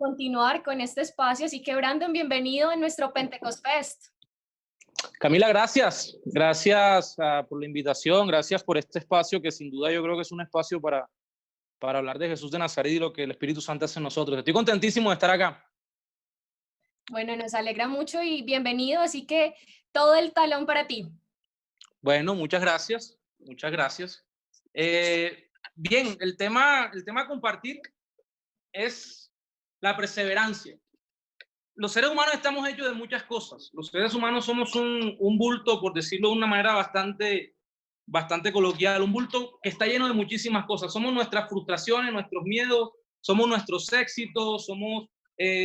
continuar con este espacio. Así que Brandon, bienvenido a nuestro Pentecost Fest. Camila, gracias. Gracias por la invitación, gracias por este espacio que sin duda yo creo que es un espacio para hablar de Jesús de Nazaret y lo que el Espíritu Santo hace en nosotros. Estoy contentísimo de estar acá. Bueno, nos alegra mucho y bienvenido, así que todo el talón para ti. Bueno, muchas gracias, muchas gracias. Bien, el tema a compartir es la perseverancia. Los seres humanos estamos hechos de muchas cosas. Los seres humanos somos un bulto, por decirlo de una manera bastante coloquial, un bulto que está lleno de muchísimas cosas. Somos nuestras frustraciones, nuestros miedos, somos nuestros éxitos, somos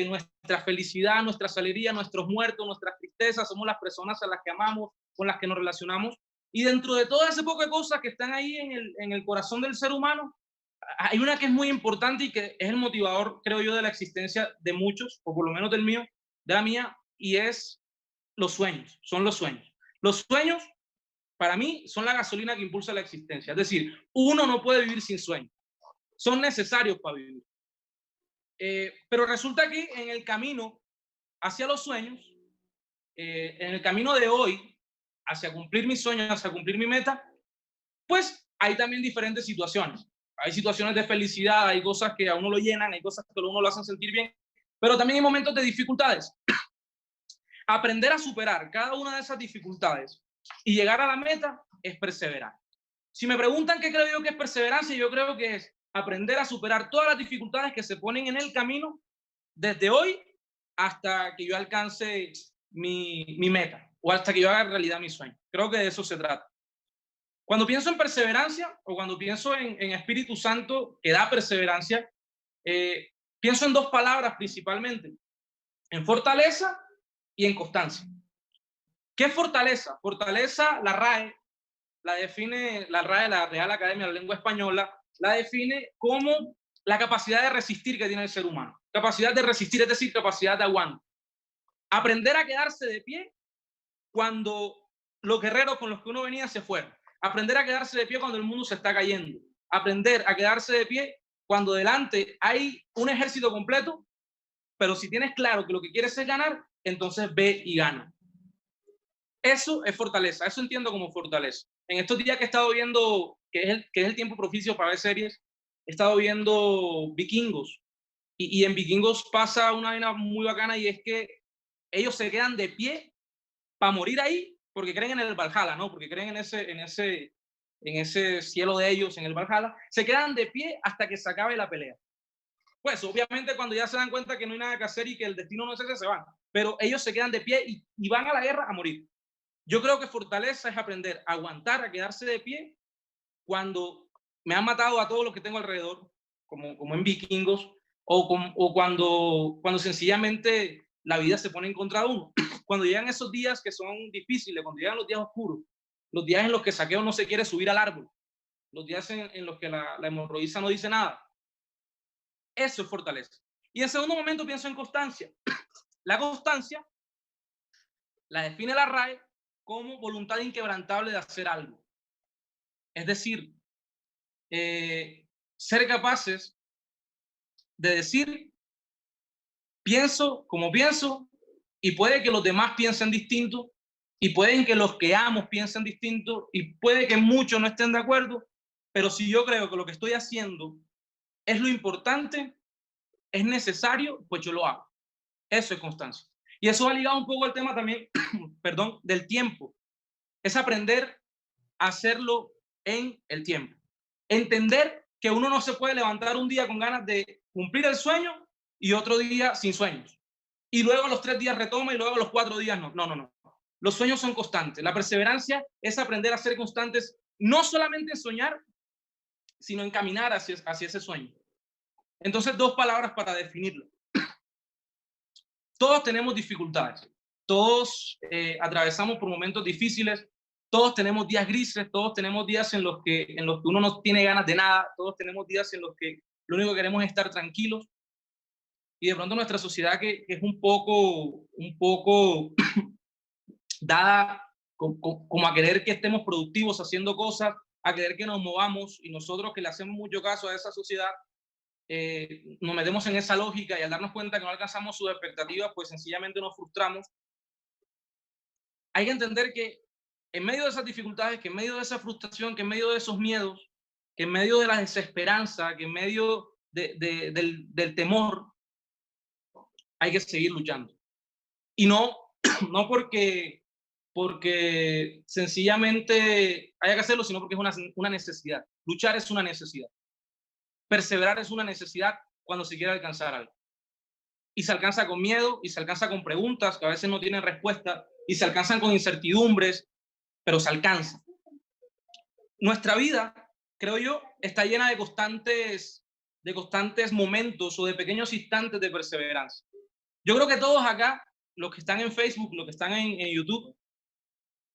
nuestra felicidad, nuestras alegrías, nuestros muertos, nuestras tristezas, somos las personas a las que amamos, con las que nos relacionamos. Y dentro de todo ese poco de cosas que están ahí en el corazón del ser humano, hay una que es muy importante y que es el motivador, creo yo, de la existencia de muchos, o por lo menos de la mía, y es los sueños, son los sueños. Los sueños, para mí, son la gasolina que impulsa la existencia. Es decir, uno no puede vivir sin sueños. Son necesarios para vivir. Pero resulta que en el camino hacia los sueños, en el camino de hoy, hacia cumplir mis sueños, hacia cumplir mi meta, pues hay también diferentes situaciones. Hay situaciones de felicidad, hay cosas que a uno lo llenan, hay cosas que a uno lo hacen sentir bien, pero también hay momentos de dificultades. Aprender a superar cada una de esas dificultades y llegar a la meta es perseverar. Si me preguntan qué creo yo que es perseverancia, yo creo que es aprender a superar todas las dificultades que se ponen en el camino desde hoy hasta que yo alcance mi meta o hasta que yo haga realidad mi sueño. Creo que de eso se trata. Cuando pienso en perseverancia o cuando pienso en Espíritu Santo que da perseverancia, pienso en dos palabras principalmente, en fortaleza y en constancia. ¿Qué es fortaleza? Fortaleza, la RAE, la define la RAE, la Real Academia de la Lengua Española, la define como la capacidad de resistir que tiene el ser humano. Capacidad de resistir, es decir, capacidad de aguante. Aprender a quedarse de pie cuando los guerreros con los que uno venía se fueron. Aprender a quedarse de pie cuando el mundo se está cayendo. Aprender a quedarse de pie cuando delante hay un ejército completo, pero si tienes claro que lo que quieres es ganar, entonces ve y gana. Eso es fortaleza, eso entiendo como fortaleza. En estos días que he estado viendo, que es el tiempo propicio para ver series, he estado viendo Vikingos. Y en Vikingos pasa una vaina muy bacana y es que ellos se quedan de pie para morir ahí porque creen en el Valhalla, ¿no? Porque creen en ese cielo de ellos, en el Valhalla. Se quedan de pie hasta que se acabe la pelea. Pues obviamente cuando ya se dan cuenta que no hay nada que hacer y que el destino no es ese, se van. Pero ellos se quedan de pie y van a la guerra a morir. Yo creo que fortaleza es aprender a aguantar, a quedarse de pie cuando me han matado a todos los que tengo alrededor, como en Vikingos, o cuando sencillamente la vida se pone en contra de uno. Cuando llegan esos días que son difíciles, cuando llegan los días oscuros, los días en los que Saqueo no se quiere subir al árbol, los días en los que la hemorroísa no dice nada. Eso es fortaleza. Y en segundo momento pienso en constancia. La constancia la define la RAE como voluntad inquebrantable de hacer algo. Es decir, ser capaces de decir, pienso como pienso, y puede que los demás piensen distinto, y pueden que los que amo piensen distinto, y puede que muchos no estén de acuerdo, pero si yo creo que lo que estoy haciendo es lo importante, es necesario, pues yo lo hago. Eso es constancia. Y eso va ligado un poco al tema también, perdón, del tiempo. Es aprender a hacerlo en el tiempo. Entender que uno no se puede levantar un día con ganas de cumplir el sueño y otro día sin sueños. Y luego a los 3 días retoma y luego a los 4 días no. No. Los sueños son constantes. La perseverancia es aprender a ser constantes, no solamente en soñar, sino en caminar hacia ese sueño. Entonces, 2 palabras para definirlo. Todos tenemos dificultades. Todos atravesamos por momentos difíciles. Todos tenemos días grises, todos tenemos días en los que uno no tiene ganas de nada, todos tenemos días en los que lo único que queremos es estar tranquilos. Y de pronto nuestra sociedad que es un poco dada como a querer que estemos productivos haciendo cosas, a querer que nos movamos, y nosotros que le hacemos mucho caso a esa sociedad, nos metemos en esa lógica y al darnos cuenta que no alcanzamos sus expectativas, pues sencillamente nos frustramos. Hay que entender que en medio de esas dificultades, que en medio de esa frustración, que en medio de esos miedos, que en medio de la desesperanza, que en medio del temor, hay que seguir luchando. Y no, no porque sencillamente haya que hacerlo, sino porque es una necesidad. Luchar es una necesidad. Perseverar es una necesidad cuando se quiere alcanzar algo. Y se alcanza con miedo, y se alcanza con preguntas que a veces no tienen respuesta, y se alcanzan con incertidumbres, pero se alcanza. Nuestra vida, creo yo, está llena de constantes momentos o de pequeños instantes de perseverancia. Yo creo que todos acá, los que están en Facebook, los que están en YouTube,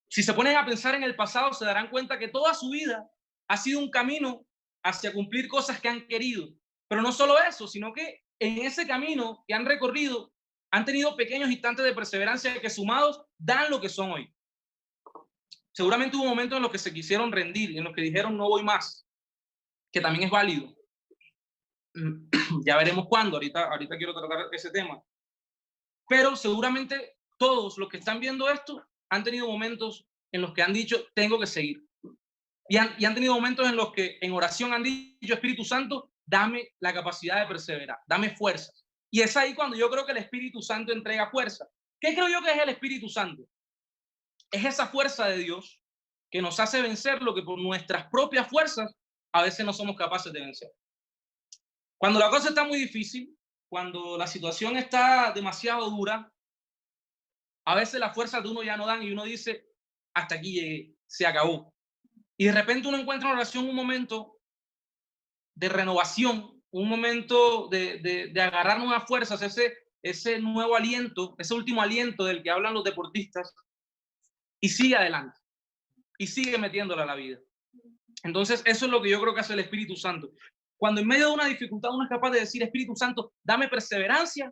si se ponen a pensar en el pasado, se darán cuenta que toda su vida ha sido un camino hacia cumplir cosas que han querido. Pero no solo eso, sino que en ese camino que han recorrido, han tenido pequeños instantes de perseverancia que sumados dan lo que son hoy. Seguramente hubo momentos en los que se quisieron rendir, en los que dijeron no voy más, que también es válido. Ya veremos cuándo, ahorita quiero tratar ese tema. Pero seguramente todos los que están viendo esto han tenido momentos en los que han dicho tengo que seguir. Y han tenido momentos en los que en oración han dicho Espíritu Santo, dame la capacidad de perseverar, dame fuerzas. Y es ahí cuando yo creo que el Espíritu Santo entrega fuerza. ¿Qué creo yo que es el Espíritu Santo? Es esa fuerza de Dios que nos hace vencer lo que por nuestras propias fuerzas a veces no somos capaces de vencer. Cuando la cosa está muy difícil, cuando la situación está demasiado dura, a veces las fuerzas de uno ya no dan y uno dice, hasta aquí llegué, se acabó. Y de repente uno encuentra en oración un momento de renovación, un momento de agarrar nuevas fuerzas, ese nuevo aliento, ese último aliento del que hablan los deportistas, y sigue adelante, y sigue metiéndola a la vida. Entonces, eso es lo que yo creo que hace el Espíritu Santo. Cuando en medio de una dificultad uno es capaz de decir, Espíritu Santo, dame perseverancia,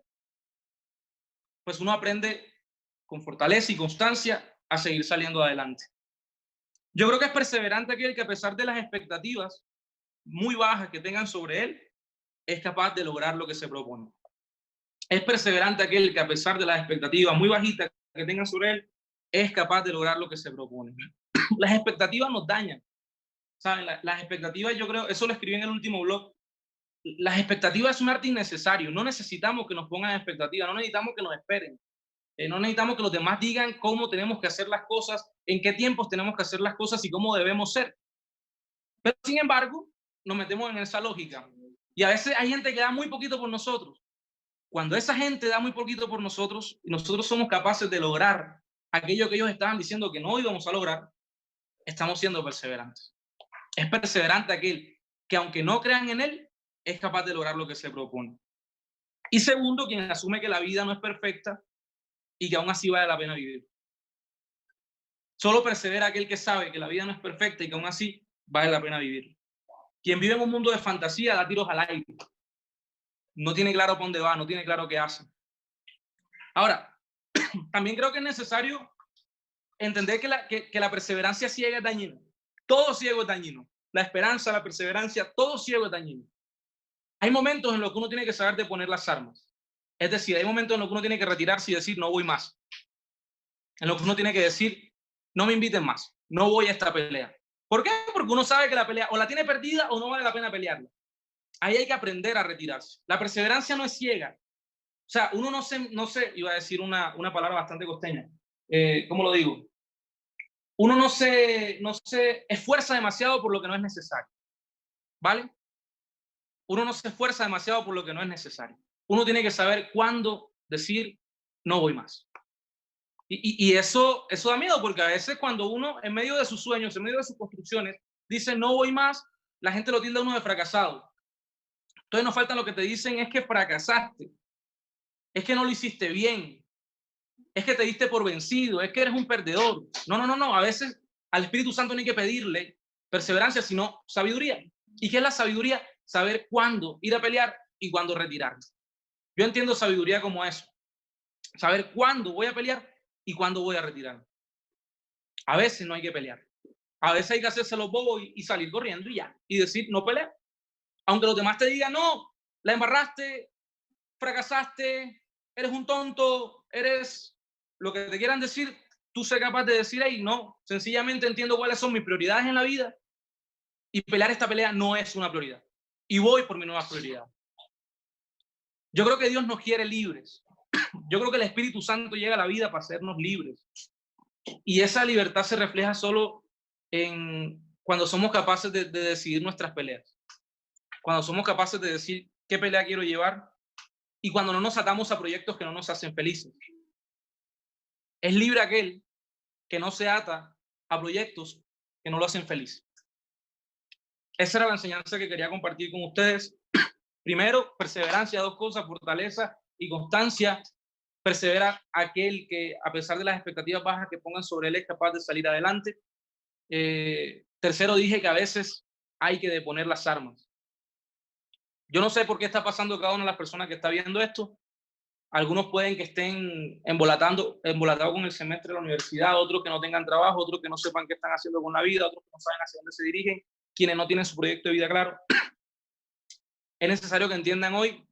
pues uno aprende con fortaleza y constancia a seguir saliendo adelante. Yo creo que es perseverante aquel que a pesar de las expectativas muy bajas que tengan sobre él, es capaz de lograr lo que se propone. Es perseverante aquel que a pesar de las expectativas muy bajitas que tengan sobre él, es capaz de lograr lo que se propone. Las expectativas nos dañan. ¿Saben? Las expectativas, yo creo, eso lo escribí en el último blog, las expectativas es un arte innecesario. No necesitamos que nos pongan expectativas, no necesitamos que nos esperen. No necesitamos que los demás digan cómo tenemos que hacer las cosas, en qué tiempos tenemos que hacer las cosas y cómo debemos ser. Pero sin embargo, nos metemos en esa lógica. Y a veces hay gente que da muy poquito por nosotros. Cuando esa gente da muy poquito por nosotros y nosotros somos capaces de lograr aquello que ellos estaban diciendo que no íbamos a lograr, estamos siendo perseverantes. Es perseverante aquel que aunque no crean en él, es capaz de lograr lo que se propone. Y segundo, quien asume que la vida no es perfecta y que aún así vale la pena vivir. Solo persevera aquel que sabe que la vida no es perfecta y que aún así vale la pena vivir. Quien vive en un mundo de fantasía da tiros al aire. No tiene claro por dónde va, no tiene claro qué hace. Ahora, también creo que es necesario entender que la perseverancia ciega es dañina. Todo ciego es dañino. La esperanza, la perseverancia, todo ciego es dañino. Hay momentos en los que uno tiene que saber de poner las armas. Es decir, hay momentos en los que uno tiene que retirarse y decir, no voy más. En los que uno tiene que decir, no me inviten más, no voy a esta pelea. ¿Por qué? Porque uno sabe que la pelea o la tiene perdida o no vale la pena pelearla. Ahí hay que aprender a retirarse. La perseverancia no es ciega. O sea, uno no se iba a decir una palabra bastante costeña. ¿Cómo lo digo? Uno no se esfuerza demasiado por lo que no es necesario. ¿Vale? Uno no se esfuerza demasiado por lo que no es necesario. Uno tiene que saber cuándo decir, no voy más. Y eso da miedo, porque a veces cuando uno, en medio de sus sueños, en medio de sus construcciones, dice, no voy más, la gente lo tilda a uno de fracasado. Entonces no falta lo que te dicen es que fracasaste, es que no lo hiciste bien, es que te diste por vencido, es que eres un perdedor. No. A veces al Espíritu Santo no hay que pedirle perseverancia, sino sabiduría. ¿Y qué es la sabiduría? Saber cuándo ir a pelear y cuándo retirarse. Yo entiendo sabiduría como eso. Saber cuándo voy a pelear y cuándo voy a retirarme. A veces no hay que pelear. A veces hay que hacerse los bobos y salir corriendo y ya. Y decir, no peleo. Aunque los demás te digan, no, la embarraste, fracasaste, eres un tonto, eres lo que te quieran decir, tú sé capaz de decir, hey, no, sencillamente entiendo cuáles son mis prioridades en la vida y pelear esta pelea no es una prioridad. Y voy por mi nueva prioridad. Yo creo que Dios nos quiere libres. Yo creo que el Espíritu Santo llega a la vida para hacernos libres. Y esa libertad se refleja solo en cuando somos capaces de decidir nuestras peleas. Cuando somos capaces de decir qué pelea quiero llevar y cuando no nos atamos a proyectos que no nos hacen felices. Es libre aquel que no se ata a proyectos que no lo hacen feliz. Esa era la enseñanza que quería compartir con ustedes. Primero, perseverancia, dos cosas, fortaleza y constancia. Persevera aquel que, a pesar de las expectativas bajas que pongan sobre él, es capaz de salir adelante. Tercero, dije que a veces hay que deponer las armas. Yo no sé por qué está pasando cada una de las personas que está viendo esto. Algunos pueden que estén embolatados con el semestre de la universidad, otros que no tengan trabajo, otros que no sepan qué están haciendo con la vida, otros que no saben hacia dónde se dirigen, quienes no tienen su proyecto de vida claro. Es necesario que entiendan hoy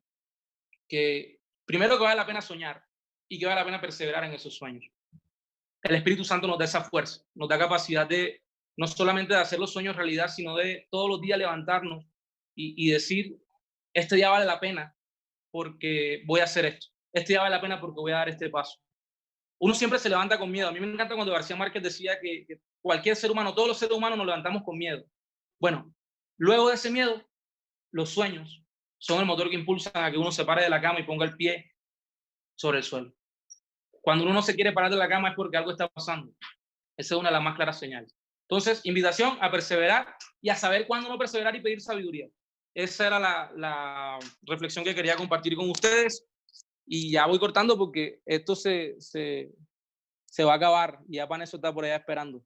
que primero que vale la pena soñar y que vale la pena perseverar en esos sueños. El Espíritu Santo nos da esa fuerza, nos da capacidad de no solamente de hacer los sueños realidad, sino de todos los días levantarnos y decir, este día vale la pena porque voy a hacer esto. Este día vale la pena porque voy a dar este paso. Uno siempre se levanta con miedo. A mí me encanta cuando García Márquez decía que cualquier ser humano, todos los seres humanos nos levantamos con miedo. Bueno, luego de ese miedo, los sueños son el motor que impulsa a que uno se pare de la cama y ponga el pie sobre el suelo. Cuando uno no se quiere parar de la cama es porque algo está pasando. Esa es una de las más claras señales. Entonces, invitación a perseverar y a saber cuándo no perseverar y pedir sabiduría. Esa era la reflexión que quería compartir con ustedes. Y ya voy cortando porque esto se va a acabar y ya Pan eso está por allá esperando.